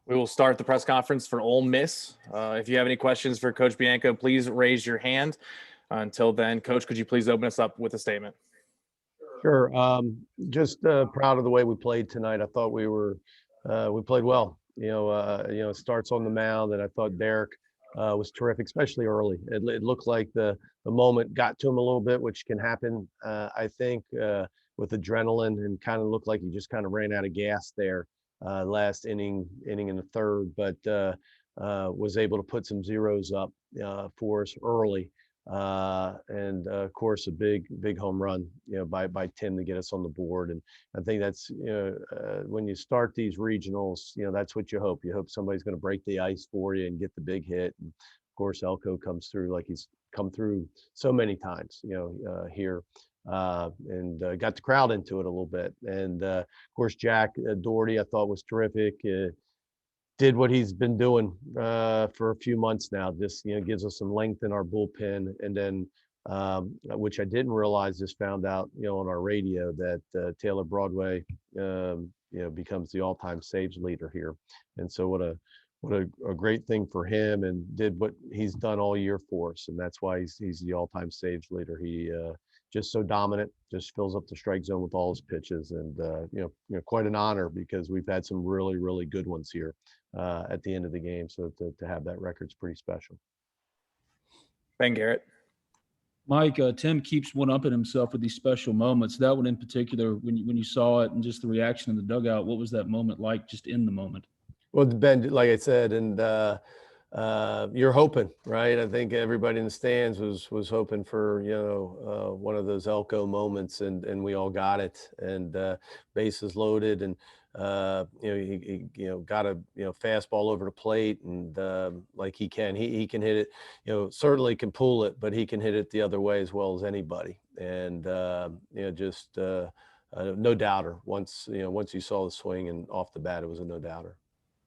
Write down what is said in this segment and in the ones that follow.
We will start the press conference for Ole Miss. If you have any questions for Coach Bianco, please raise your hand. Until then, Coach, could you please open us up with a statement? Sure. Just proud of the way we played tonight. I thought we played well. It starts on the mound, and I thought Derek was terrific, especially early. It looked like the moment got to him a little bit, which can happen, I think, with adrenaline, and kind of looked like he just kind of ran out of gas there last inning in the third, but was able to put some zeros up for us early. And of course, a big home run, by Tim to get us on the board. And I think that's, when you start these regionals, that's what you hope. You hope somebody's going to break the ice for you and get the big hit. And of course, Elko comes through like he's come through so many times, here. And got the crowd into it a little bit. And of course, Jack Doherty, I thought was terrific. Did what he's been doing for a few months now. Just gives us some length in our bullpen, and then which I didn't realize, just found out on our radio that Taylor Broadway becomes the all-time saves leader here, and so what a great thing for him, and did what he's done all year for us, and that's why he's the all-time saves leader. He just so dominant, just fills up the strike zone with all his pitches, and quite an honor, because we've had some really good ones here at the end of the game. So to have that record's pretty special. Ben Garrett. Mike, Tim keeps one-upping himself with these special moments. That one in particular, when you saw it and just the reaction in the dugout, what was that moment like, just in the moment? Well, Ben, like I said, and you're hoping, right? I think everybody in the stands was hoping for one of those Elko moments, and we all got it. And bases loaded, and he got a fastball over the plate, and like he can hit it. Certainly can pull it, but he can hit it the other way as well as anybody. And just no doubter. Once you saw the swing and off the bat, it was a no doubter.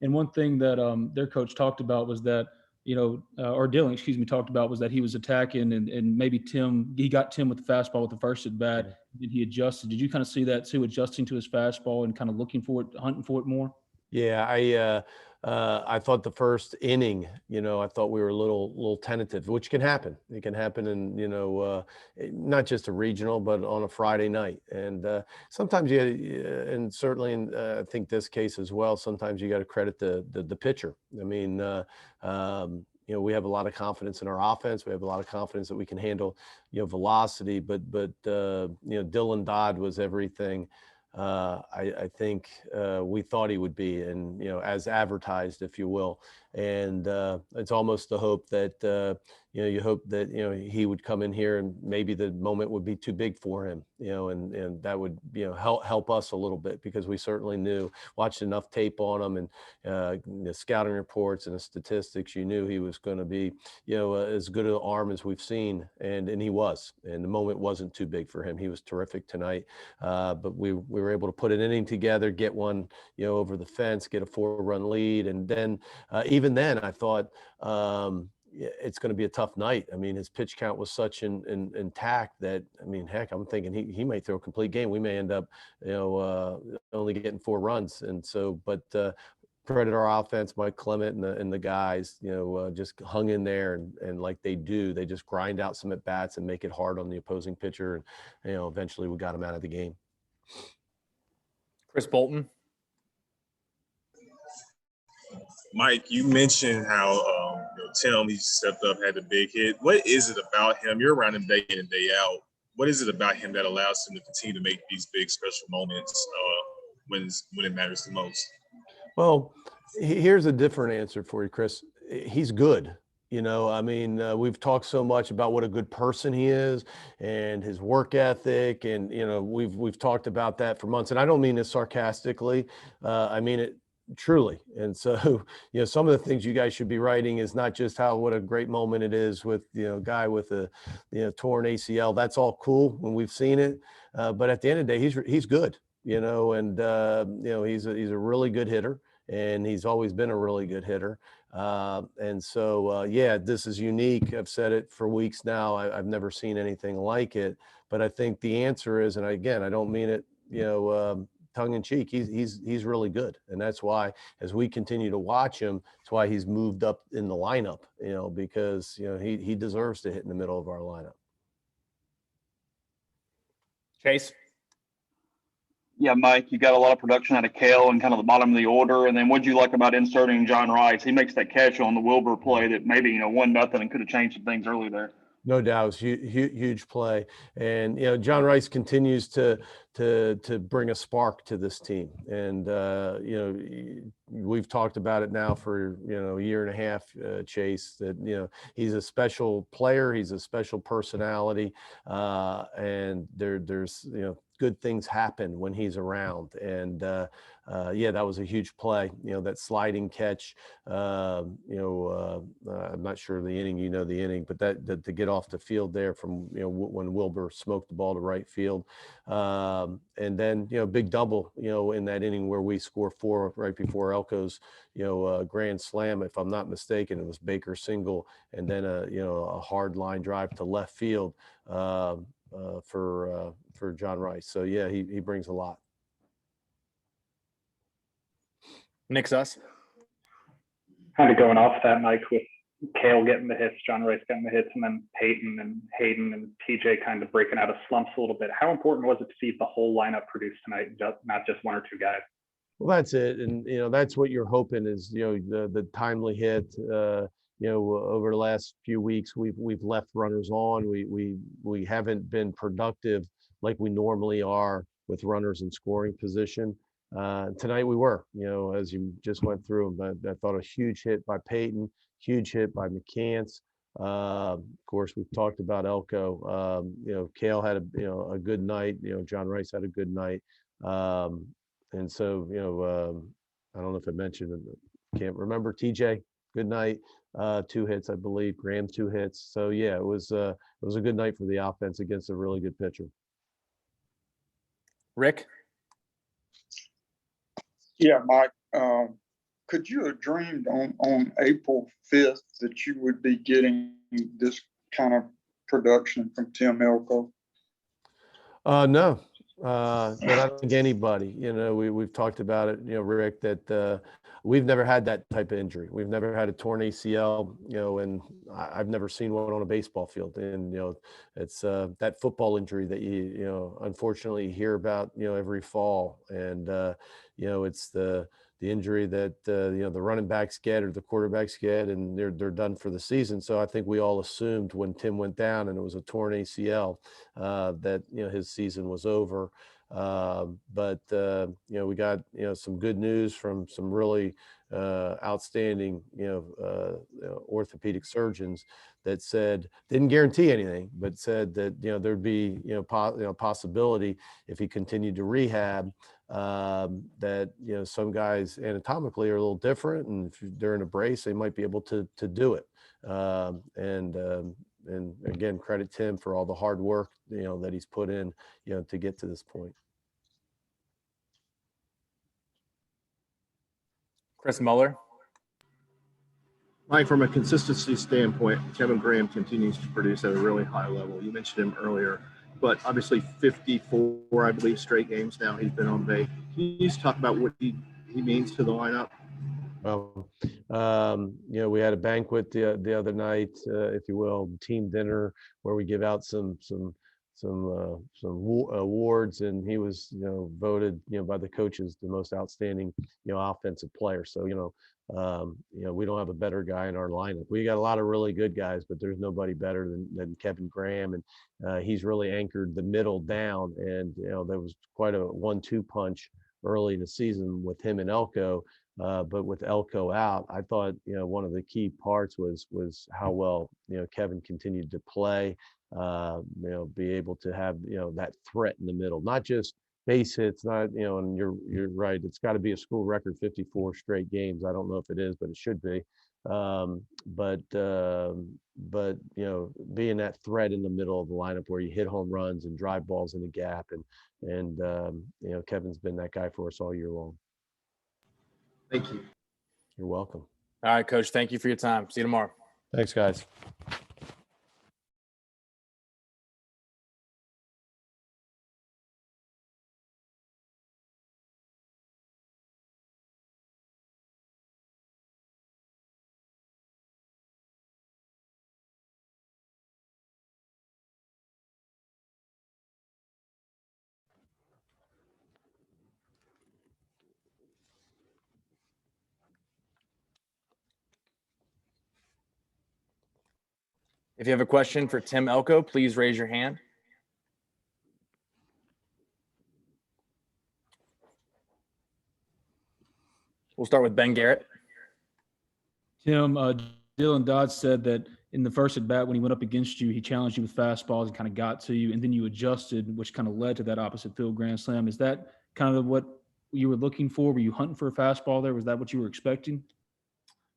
And one thing that their coach talked about was that, or Dylan, talked about, was that he was attacking, and maybe he got Tim with the fastball with the first at bat, and he adjusted. Did you kind of see that too, adjusting to his fastball and kind of looking for it, hunting for it more? Yeah, I thought the first inning, I thought we were a little tentative, which can happen. It can happen in, not just a regional, but on a Friday night. And sometimes and certainly in, I think this case as well, sometimes you got to credit the pitcher. I mean, we have a lot of confidence in our offense. We have a lot of confidence that we can handle, velocity, but Dylan Dodd was everything. I think we thought he would be, and as advertised, if you will. And it's almost the hope that you hope that he would come in here, and maybe the moment would be too big for him, and that would help us a little bit, because we certainly watched enough tape on him, and the scouting reports and the statistics. You knew he was going to be as good an arm as we've seen, and he was, and the moment wasn't too big for him. He was terrific tonight, but we were able to put an inning together, get one over the fence, get a 4-run lead, and then even then I thought it's going to be a tough night. I mean, his pitch count was such intact that, I mean, heck, I'm thinking he might throw a complete game. We may end up only getting 4 runs, and so but credit our offense, Mike Clement and the guys, just hung in there, and like they do, they just grind out some at bats and make it hard on the opposing pitcher, and eventually we got him out of the game. Chris Bolton. Mike, you mentioned how Tim, he stepped up, had the big hit. What is it about him? You're around him day in and day out. What is it about him that allows him to continue to make these big special moments when it matters the most? Well, here's a different answer for you, Chris. He's good. I mean, we've talked so much about what a good person he is and his work ethic, and we've talked about that for months. And I don't mean this sarcastically. I mean it truly. And so, some of the things you guys should be writing is not just what a great moment it is with, guy with a, torn ACL. That's all cool when we've seen it. But at the end of the day, he's good, and, he's a really good hitter, and he's always been a really good hitter. And so, this is unique. I've said it for weeks now. I've never seen anything like it. But I think the answer is, and again, I don't mean it, tongue in cheek, he's really good. And that's why, as we continue to watch him, that's why he's moved up in the lineup, because, he deserves to hit in the middle of our lineup. Chase. Yeah, Mike, you got a lot of production out of Kale and kind of the bottom of the order. And then what'd you like about inserting John Rice? He makes that catch on the Wilbur play that maybe, 1-0 and could have changed some things early there. No doubt, it was huge play, and John Rice continues to bring a spark to this team, and we've talked about it now for a year and a half, Chase. That he's a special player, he's a special personality, and there's good things happen when he's around, and that was a huge play. That sliding catch. I'm not sure the inning, but that to get off the field there from when Wilbur smoked the ball to right field, and then big double in that inning where we score 4 right before Elko's grand slam, if I'm not mistaken. It was Baker single, and then a hard line drive to left field for John Rice. So yeah, he brings a lot. Nick Suss. Kind of going off that, Mike, with Kale getting the hits, John Rice getting the hits, and then Peyton and Hayden and TJ kind of breaking out of slumps a little bit. How important was it to see the whole lineup produce tonight, not just 1 or 2 guys? Well, that's it, and that's what you're hoping is the timely hit. Over the last few weeks, we've left runners on. We haven't been productive like we normally are with runners in scoring position. Tonight we were, as you just went through them. I thought a huge hit by Peyton, huge hit by McCants. Of course, we've talked about Elko. Kale had a good night. John Rice had a good night. And so, I don't know if I mentioned it. Can't remember. TJ, good night. 2 hits, I believe. Graham, 2 hits. So yeah, it was a good night for the offense against a really good pitcher. Rick. Yeah, Mike, could you have dreamed on April 5th that you would be getting this kind of production from Tim Elko? No, but I don't think anybody, we've talked about it, Rick, that we've never had that type of injury. We've never had a torn ACL, and I've never seen one on a baseball field. And, it's that football injury that you unfortunately hear about, every fall. And, it's the injury that, the running backs get or the quarterbacks get, and they're done for the season. So I think we all assumed when Tim went down and it was a torn ACL, that, his season was over. But we got, some good news from some really outstanding, orthopedic surgeons that said, didn't guarantee anything, but said that, there'd be, possibility if he continued to rehab, that, some guys anatomically are a little different, and if they're in a brace, they might be able to do it. And again, credit Tim for all the hard work, that he's put in, to get to this point. Chris Muller. Mike, from a consistency standpoint, Kevin Graham continues to produce at a really high level. You mentioned him earlier, but obviously 54, I believe, straight games now he's been on base. Can you just talk about what he means to the lineup? Well, we had a banquet the other night, if you will, team dinner, where we give out some awards, and he was, voted, by the coaches the most outstanding, offensive player. So, we don't have a better guy in our lineup. We got a lot of really good guys, but there's nobody better than Kevin Graham, and he's really anchored the middle down. And there was quite a 1-2 punch early in the season with him and Elko. But with Elko out, I thought, one of the key parts was how well, Kevin continued to play, be able to have, that threat in the middle, not just base hits, not, and you're right. It's got to be a school record, 54 straight games. I don't know if it is, but it should be. But being that threat in the middle of the lineup where you hit home runs and drive balls in the gap, and Kevin's been that guy for us all year long. Thank you. You're welcome. All right, Coach. Thank you for your time. See you tomorrow. Thanks, guys. If you have a question for Tim Elko, please raise your hand. We'll start with Ben Garrett. Tim, Dylan Dodds said that in the first at bat, when he went up against you, he challenged you with fastballs and kind of got to you, and then you adjusted, which kind of led to that opposite field grand slam. Is that kind of what you were looking for? Were you hunting for a fastball there? Was that what you were expecting?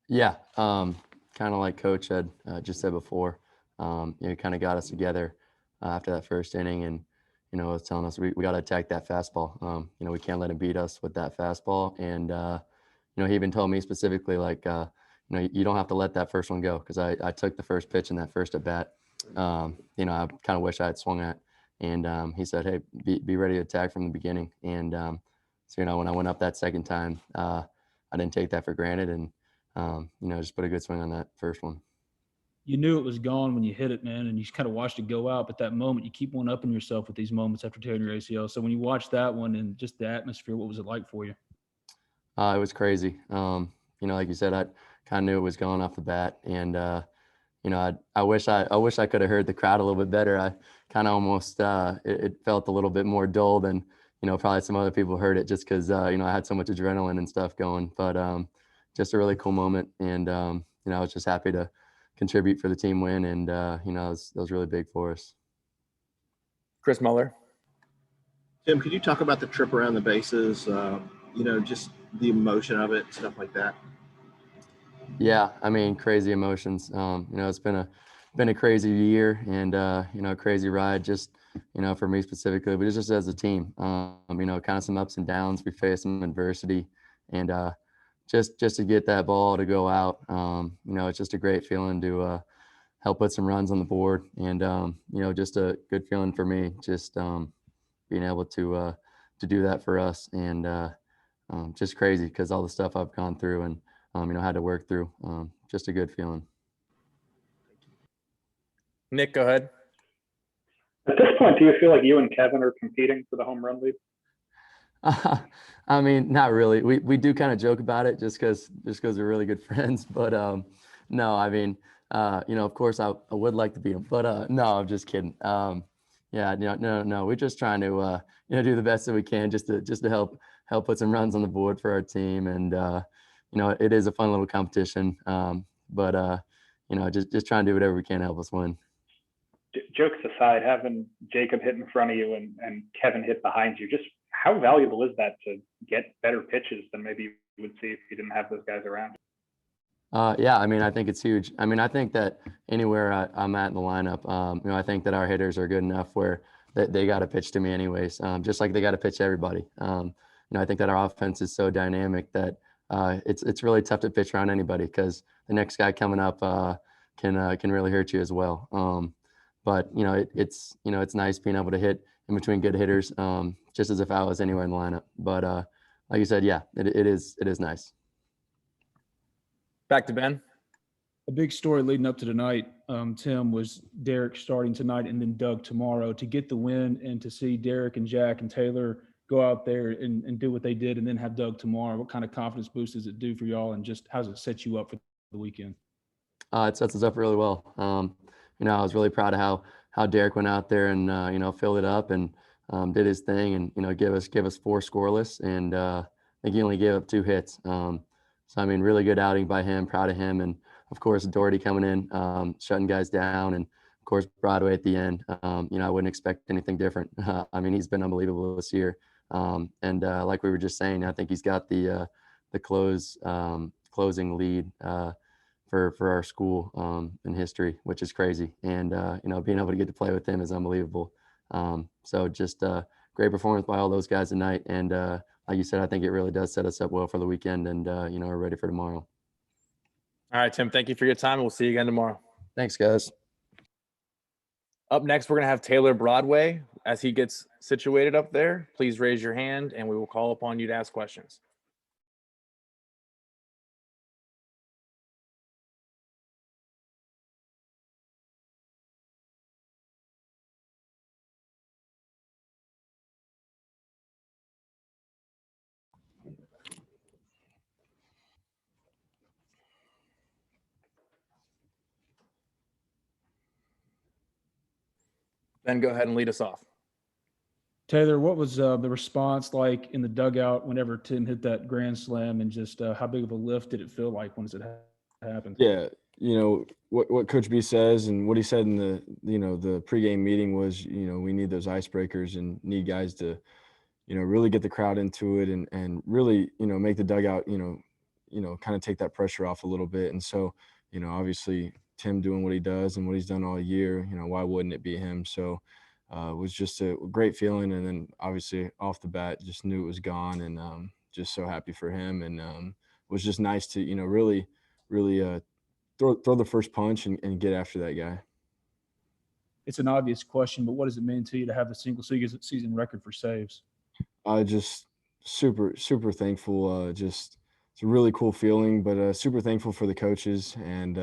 Yeah, kind of like Coach had just said before. He kind of got us together after that first inning, and was telling us we got to attack that fastball. We can't let him beat us with that fastball. And he even told me specifically, like, you don't have to let that first one go, because I took the first pitch in that first at bat. I kind of wish I had swung at, and he said, hey, be ready to attack from the beginning. And so when I went up that second time, I didn't take that for granted, and just put a good swing on that first one. You knew it was gone when you hit it, man, and you kind of watched it go out. But that moment, you keep one-upping yourself with these moments after tearing your ACL. So when you watched that one and just the atmosphere, what was it like for you? It was crazy. Like you said, I kind of knew it was going off the bat, and I wish I could have heard the crowd a little bit better. I kind of almost it felt a little bit more dull than probably some other people heard it, just because I had so much adrenaline and stuff going. But just a really cool moment, and I was just happy to contribute for the team win, and that was really big for us. Chris Muller. Tim, could you talk about the trip around the bases? Just the emotion of it, stuff like that. Yeah, I mean, crazy emotions. It's been a crazy year, and a crazy ride, just for me specifically, but just as a team. Kind of some ups and downs. We faced some adversity, and just to get that ball to go out, it's just a great feeling to help put some runs on the board, and just a good feeling for me, just being able to do that for us, and just crazy, because all the stuff I've gone through and had to work through. Just a good feeling. Nick, go ahead. At this point, do you feel like you and Kevin are competing for the home run lead? I mean, not really. We do kind of joke about it, just because we're really good friends. But no, I mean, of course I would like to beat him, but no, I'm just kidding. Yeah, no, we're just trying to do the best that we can, just to help put some runs on the board for our team, and it is a fun little competition. But just trying to do whatever we can to help us win. Jokes aside, having Jacob hit in front of you and Kevin hit behind you, just how valuable is that to get better pitches than maybe you would see if you didn't have those guys around? Yeah, I mean, I think it's huge. I mean, I think that anywhere I'm at in the lineup, I think that our hitters are good enough where they got to pitch to me anyways, just like they got to pitch to everybody. I think that our offense is so dynamic that it's really tough to pitch around anybody, because the next guy coming up can really hurt you as well. But it's nice being able to hit in between good hitters, just as if I was anywhere in the lineup. But like you said, yeah, it is nice. Back to Ben. A big story leading up to tonight, Tim, was Derek starting tonight and then Doug tomorrow. To get the win and to see Derek and Jack and Taylor go out there and do what they did, and then have Doug tomorrow, what kind of confidence boost does it do for y'all, and just how does it set you up for the weekend? It sets us up really well. I was really proud of how Derek went out there and filled it up and did his thing, and gave us 4 scoreless, and I think he only gave up 2 hits. So I mean, really good outing by him. Proud of him, and of course Doherty coming in, shutting guys down, and of course Broadway at the end. I wouldn't expect anything different. I mean, he's been unbelievable this year, and like we were just saying, I think he's got the closing lead for our school in history, which is crazy. And being able to get to play with him is unbelievable. So just great performance by all those guys tonight. And like you said, I think it really does set us up well for the weekend, and we're ready for tomorrow. All right, Tim, thank you for your time. We'll see you again tomorrow. Thanks, guys. Up next, we're going to have Taylor Broadway. As he gets situated up there, please raise your hand and we will call upon you to ask questions. Ben, go ahead and lead us off. Taylor, what was the response like in the dugout whenever Tim hit that grand slam, and just how big of a lift did it feel like once it happened? Yeah, what Coach B says and what he said in the pregame meeting was, we need those icebreakers and need guys to, really get the crowd into it and really, make the dugout, kind of take that pressure off a little bit. And so, obviously Tim doing what he does and what he's done all year, why wouldn't it be him? So it was just a great feeling. And then obviously off the bat, just knew it was gone, and just so happy for him. And it was just nice to, really throw the first punch and get after that guy. It's an obvious question, but what does it mean to you to have the single season record for saves? Just super thankful. Just it's a really cool feeling, but super thankful for the coaches. And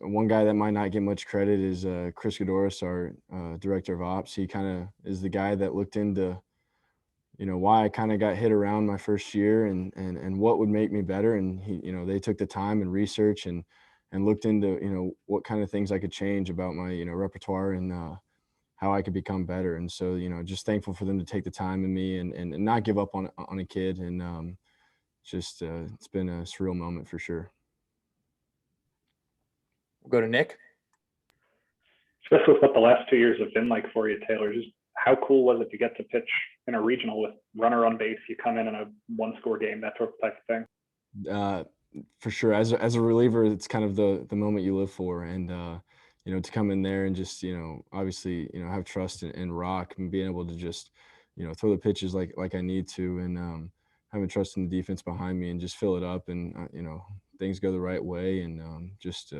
one guy that might not get much credit is Chris Godoris, our director of ops. He kind of is the guy that looked into why I kind of got hit around my first year and what would make me better. And he, they took the time and research and looked into, what kind of things I could change about my, repertoire and how I could become better. And so, just thankful for them to take the time in me and not give up on a kid. And just it's been a surreal moment for sure. We'll go to Nick. Just with what the last 2 years have been like for you, Taylor, just how cool was it to get to pitch in a regional with runner on base? You come in a one-score game, that sort of type of thing. For sure. As a reliever, it's kind of the moment you live for. And, to come in there and just, obviously, have trust in Rock and being able to just, throw the pitches like I need to, and having trust in the defense behind me and just fill it up and, things go the right way. And just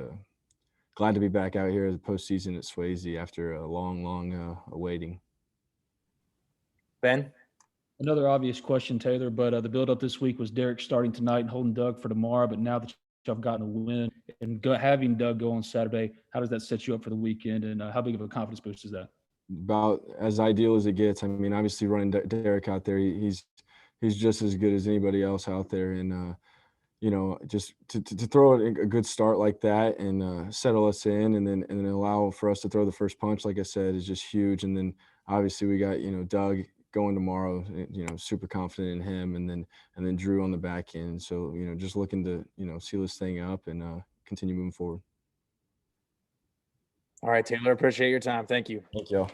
glad to be back out here as a postseason at Swayze after a long waiting. Ben? Another obvious question, Taylor, but the build-up this week was Derek starting tonight and holding Doug for tomorrow. But now that y'all gotten a win and having Doug go on Saturday, how does that set you up for the weekend, and how big of a confidence boost is that? About as ideal as it gets. I mean, obviously running Derek out there, he's just as good as anybody else out there. And, just to throw a good start like that and settle us in and then allow for us to throw the first punch, like I said, is just huge. And then obviously we got, Doug going tomorrow, super confident in him, and then Drew on the back end. So, just looking to, seal this thing up and continue moving forward. All right, Taylor, appreciate your time. Thank you. Thank you all.